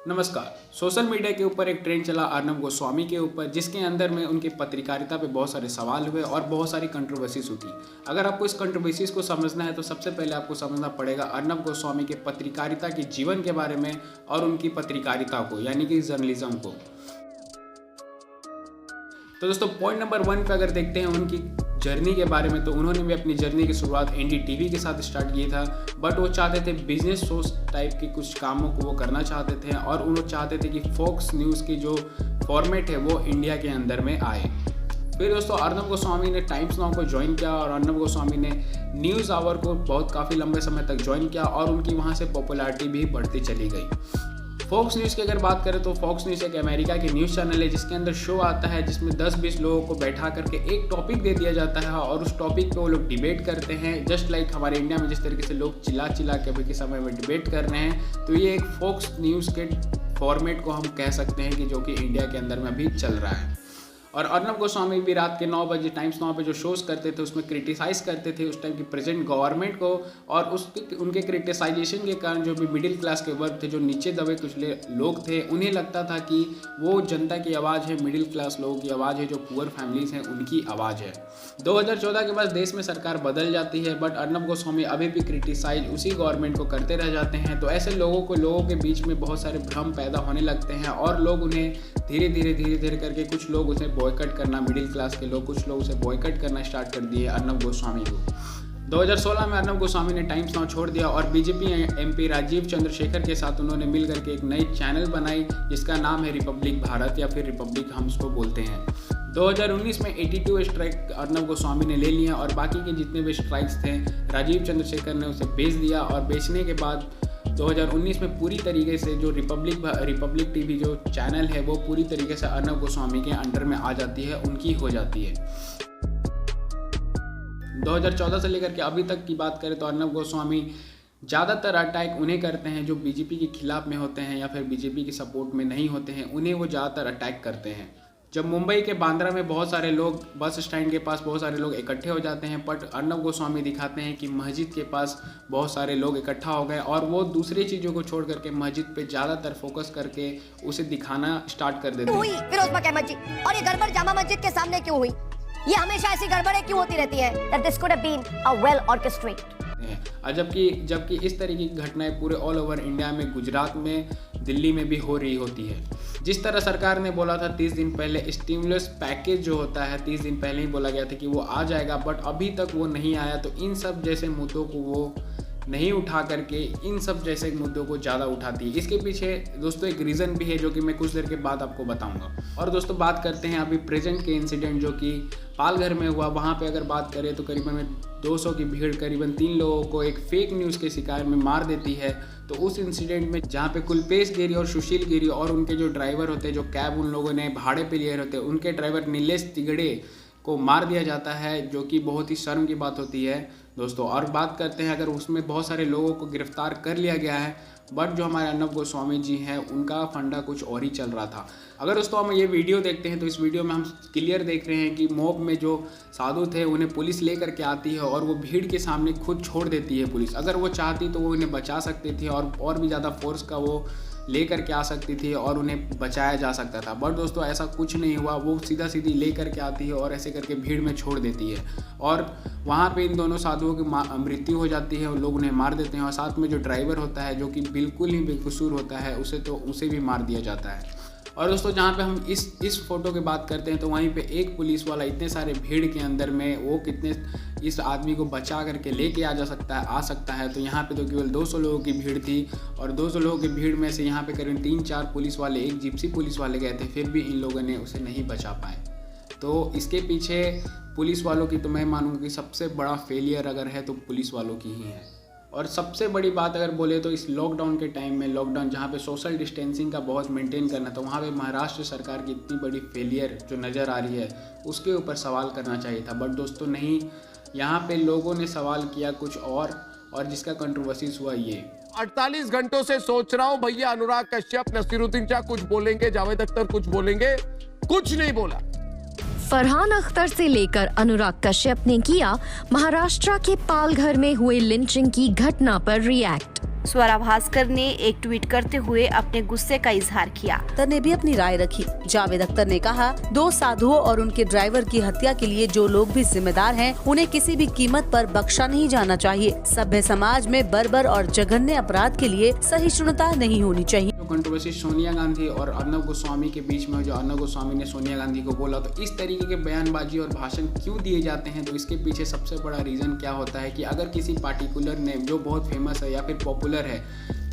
नमस्कार। Social media के ऊपर एक ट्रेंड चला अर्नब गोस्वामी के ऊपर, जिसके अंदर में उनकी पत्रकारिता पे बहुत सारे सवाल हुए और बहुत सारी कंट्रोवर्सीज उठी। अगर आपको इस कंट्रोवर्सीज को समझना है तो सबसे पहले आपको समझना पड़ेगा अर्नब गोस्वामी के पत्रकारिता के जीवन के बारे में और उनकी पत्रकारिता को, यानी कि जर्नलिज्म को। तो दोस्तों, पॉइंट नंबर 1 पे अगर देखते हैं उनकी जर्नी के बारे में, तो उन्होंने भी अपनी जर्नी की शुरुआत एनडीटीवी के साथ स्टार्ट की था। बट वो चाहते थे बिजनेस शोज टाइप के कुछ कामों को वो करना चाहते थे और उन्होंने चाहते थे कि फॉक्स न्यूज़ की जो फॉर्मेट है वो इंडिया के अंदर में आए। फिर दोस्तों अर्नब गोस्वामी ने टाइम्स नाउ को ज्वाइन किया और अर्नब गोस्वामी ने न्यूज़ आवर को काफ़ी लंबे समय तक ज्वाइन किया और उनकी वहाँ से पॉपुलैरिटी भी बढ़ती चली गई। फॉक्स न्यूज़ की अगर बात करें तो फॉक्स न्यूज़ एक अमेरिका की न्यूज़ चैनल है जिसके अंदर शो आता है जिसमें 10-20 लोगों को बैठा करके एक टॉपिक दे दिया जाता है और उस टॉपिक पे वो लोग डिबेट करते हैं। जस्ट लाइक हमारे इंडिया में जिस तरीके से लोग चिल्ला के अभी के समय में डिबेट कर रहे हैं, तो ये एक फॉक्स न्यूज़ के फॉर्मेट को हम कह सकते हैं कि जो कि इंडिया के अंदर में अभी चल रहा है। और अर्नब गोस्वामी भी रात के 9 बजे टाइम्स नाउ पे जो शोज़ करते थे उसमें क्रिटिसाइज़ करते थे उस टाइम की प्रेजेंट गवर्नमेंट को, और उनके क्रिटिसाइजेशन के कारण जो भी मिडिल क्लास के वर्ग थे, जो नीचे दबे कुचले लोग थे, उन्हें लगता था कि वो जनता की आवाज़ है, मिडिल क्लास लोगों की आवाज़ है, जो पुअर फैमिलीज़ हैं उनकी आवाज़ है। 2014 के बाद देश में सरकार बदल जाती है बट अर्नब गोस्वामी अभी भी क्रिटिसाइज उसी गवर्नमेंट को करते रह जाते हैं। तो ऐसे लोगों के बीच में बहुत सारे भ्रम पैदा होने लगते हैं और लोग उन्हें धीरे धीरे करके कुछ लोग उसे बॉयकट करना, मिडिल क्लास के लोग कुछ लोग उसे बॉयकट करना स्टार्ट कर दिए अर्नब गोस्वामी को। 2016 में अर्नब गोस्वामी ने टाइम्स नाउ छोड़ दिया और बीजेपी एमपी राजीव चंद्रशेखर के साथ उन्होंने मिल करके एक नई चैनल बनाई जिसका नाम है रिपब्लिक भारत, या फिर रिपब्लिक हम उसको बोलते हैं। 2019 में 82 स्ट्राइक अर्नब गोस्वामी ने ले लिया और बाकी के जितने भी स्ट्राइक्स थे राजीव चंद्रशेखर ने उसे बेच दिया, और बेचने के बाद 2019 में पूरी तरीके से जो रिपब्लिक टीवी जो चैनल है वो पूरी तरीके से अर्नब गोस्वामी के अंडर में आ जाती है, उनकी हो जाती है। 2014 से लेकर के अभी तक की बात करें तो अर्नब गोस्वामी ज़्यादातर अटैक उन्हें करते हैं जो बीजेपी के खिलाफ में होते हैं या फिर बीजेपी की सपोर्ट में नहीं होते हैं, उन्हें वो ज़्यादातर अटैक करते हैं। जब मुंबई के बांद्रा में बहुत सारे लोग बस स्टैंड के पास बहुत सारे लोग इकट्ठे हो जाते हैं, बट अर्नब गोस्वामी दिखाते हैं कि मस्जिद के पास बहुत सारे लोग इकट्ठा हो गए और वो दूसरी चीज़ों को छोड़ करके मस्जिद पे ज़्यादातर फोकस करके उसे दिखाना स्टार्ट कर देते हैं। फिरोजपुर के मस्जिद और ये गड़बड़ जामा मस्जिद के सामने क्यों हुई? ये हमेशा ऐसी गड़बड़ें क्यों होती रहती है? That this could have been a well orchestrated. और जबकि इस तरीके की घटनाएं पूरे ऑल ओवर इंडिया में, गुजरात में, दिल्ली में भी हो रही होती है। जिस तरह सरकार ने बोला था 30 दिन पहले स्टिमुलस पैकेज जो होता है 30 दिन पहले ही बोला गया था कि वो आ जाएगा, बट अभी तक वो नहीं आया। तो इन सब जैसे मुद्दों को वो नहीं उठा करके इन सब जैसे मुद्दों को ज़्यादा उठाती है। इसके पीछे दोस्तों एक रीज़न भी है जो कि मैं कुछ देर के बाद आपको बताऊंगा। और दोस्तों बात करते हैं अभी प्रेजेंट के इंसिडेंट जो कि पालघर में हुआ। वहाँ पे अगर बात करें तो करीबन 200 की भीड़ करीबन 3 लोगों को एक फेक न्यूज़ के शिकार में मार देती है। तो उस इंसिडेंट में जहाँ पे कुलपेश गिरी और सुशील गिरी और उनके जो ड्राइवर होते हैं, जो कैब उन लोगों ने भाड़े पे लिए होते हैं, उनके ड्राइवर नीलेश तिगड़े को मार दिया जाता है, जो कि बहुत ही शर्म की बात होती है दोस्तों। और बात करते हैं अगर उसमें बहुत सारे लोगों को गिरफ्तार कर लिया गया है, बट जो हमारे अर्नब गोस्वामी जी हैं उनका फंडा कुछ और ही चल रहा था। अगर दोस्तों हम ये वीडियो देखते हैं तो इस वीडियो में हम क्लियर देख रहे हैं कि मॉब में जो साधु थे उन्हें पुलिस ले करके आती है और वो भीड़ के सामने खुद छोड़ देती है पुलिस। अगर वो चाहती तो वो उन्हें बचा सकती थी और भी ज़्यादा फोर्स का वो लेकर के आ सकती थी और उन्हें बचाया जा सकता था, बट दोस्तों ऐसा कुछ नहीं हुआ। वो सीधी लेकर के आती है और ऐसे करके भीड़ में छोड़ देती है और वहाँ पे इन दोनों साधुओं की मृत्यु हो जाती है और लोग उन्हें मार देते हैं। और साथ में जो ड्राइवर होता है जो कि बिल्कुल ही बेकसूर होता है उसे भी मार दिया जाता है। और दोस्तों जहाँ पे हम इस फोटो की बात करते हैं तो वहीं पे एक पुलिस वाला इतने सारे भीड़ के अंदर में वो कितने इस आदमी को बचा करके लेके आ सकता है। तो यहाँ पे तो केवल 200 लोगों की भीड़ थी और 200 लोगों की भीड़ में से यहाँ पे करीब 3-4 पुलिस वाले, एक जिप्सी पुलिस वाले गए थे, फिर भी इन लोगों ने उसे नहीं बचा पाए। तो इसके पीछे पुलिस वालों की तो मैं मानूंगा कि सबसे बड़ा फेलियर अगर है तो पुलिस वालों की ही है। और सबसे बड़ी बात अगर बोले तो इस लॉकडाउन के टाइम में, लॉकडाउन जहाँ पे सोशल डिस्टेंसिंग का बहुत मेंटेन करना था, वहाँ पे महाराष्ट्र सरकार की इतनी बड़ी फेलियर जो नज़र आ रही है उसके ऊपर सवाल करना चाहिए था। बट दोस्तों नहीं, यहाँ पे लोगों ने सवाल किया कुछ और जिसका कंट्रोवर्सीज हुआ ये। 48 घंटों से सोच रहा हूँ भैया अनुराग कश्यप, नसीरुद्दीन शाह कुछ बोलेंगे, जावेद अख्तर कुछ बोलेंगे, कुछ नहीं बोला। फरहान अख्तर से लेकर अनुराग कश्यप ने किया महाराष्ट्र के पालघर में हुए लिंचिंग की घटना पर रिएक्ट। स्वरा भास्कर ने एक ट्वीट करते हुए अपने गुस्से का इजहार किया। अख्तर ने भी अपनी राय रखी। जावेद अख्तर ने कहा, 2 साधुओं और उनके ड्राइवर की हत्या के लिए जो लोग भी जिम्मेदार हैं, उन्हें किसी भी कीमत पर बख्शा नहीं जाना चाहिए। सभ्य समाज में बर्बर और जघन्य अपराध के लिए सहिष्णुता नहीं होनी चाहिए। कंट्रोवर्सी सोनिया गांधी और अर्नब गोस्वामी के बीच में, जो अर्नब गोस्वामी ने सोनिया गांधी को बोला, तो इस तरीके के बयानबाजी और भाषण क्यों दिए जाते हैं? तो इसके पीछे सबसे बड़ा रीज़न क्या होता है कि अगर किसी पार्टिकुलर नेम जो बहुत फेमस है या फिर पॉपुलर है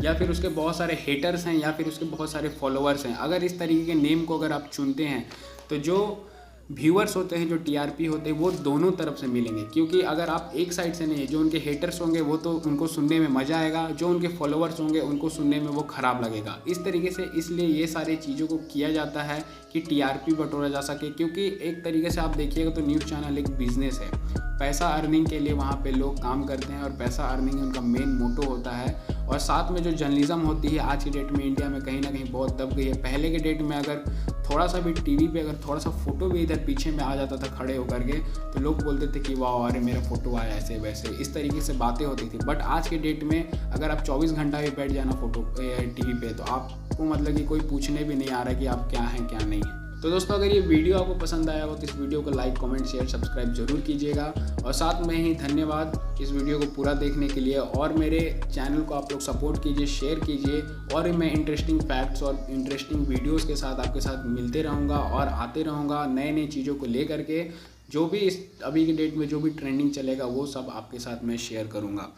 या फिर उसके बहुत सारे हेटर्स हैं या फिर उसके बहुत सारे फॉलोअर्स हैं, अगर इस तरीके के नेम को अगर आप चुनते हैं तो जो व्यूअर्स होते हैं, जो टीआरपी होते हैं, वो दोनों तरफ से मिलेंगे। क्योंकि अगर आप एक साइड से नहीं है, जो उनके हेटर्स होंगे वो तो उनको सुनने में मज़ा आएगा, जो उनके फॉलोअर्स होंगे उनको सुनने में वो ख़राब लगेगा। इस तरीके से इसलिए ये सारी चीज़ों को किया जाता है कि टीआरपी बटोरा जा सके। क्योंकि एक तरीके से आप देखिएगा तो न्यूज़ चैनल एक बिज़नेस है, पैसा अर्निंग के लिए वहाँ पे लोग काम करते हैं और पैसा अर्निंग उनका मेन मोटो होता है। और साथ में जो जर्नलिज्म होती है आज की डेट में इंडिया में कहीं ना कहीं बहुत दब गई है। पहले के डेट में अगर थोड़ा सा भी टीवी पे अगर थोड़ा सा फोटो भी इधर पीछे में आ जाता था खड़े होकर के, तो लोग बोलते थे कि वाह अरे मेरा फोटो आया, ऐसे वैसे, इस तरीके से बातें होती थी। बट आज के डेट में अगर आप 24 घंटा भी बैठ जाना फोटो टीवी पे, तो आपको मतलब कि कोई पूछने भी नहीं आ रहा कि आप क्या हैं क्या नहीं है। तो दोस्तों, अगर ये वीडियो आपको पसंद आया हो तो इस वीडियो को लाइक, कमेंट, शेयर, सब्सक्राइब जरूर कीजिएगा। और साथ में ही धन्यवाद इस वीडियो को पूरा देखने के लिए। और मेरे चैनल को आप लोग सपोर्ट कीजिए, शेयर कीजिए, और मैं इंटरेस्टिंग फैक्ट्स और इंटरेस्टिंग वीडियोस के साथ आपके साथ मिलते रहूँगा और आते रहूँगा नए नई चीज़ों को लेकर के। जो भी इस अभी के डेट में जो भी ट्रेंडिंग चलेगा वो सब आपके साथ मैं शेयर करूँगा।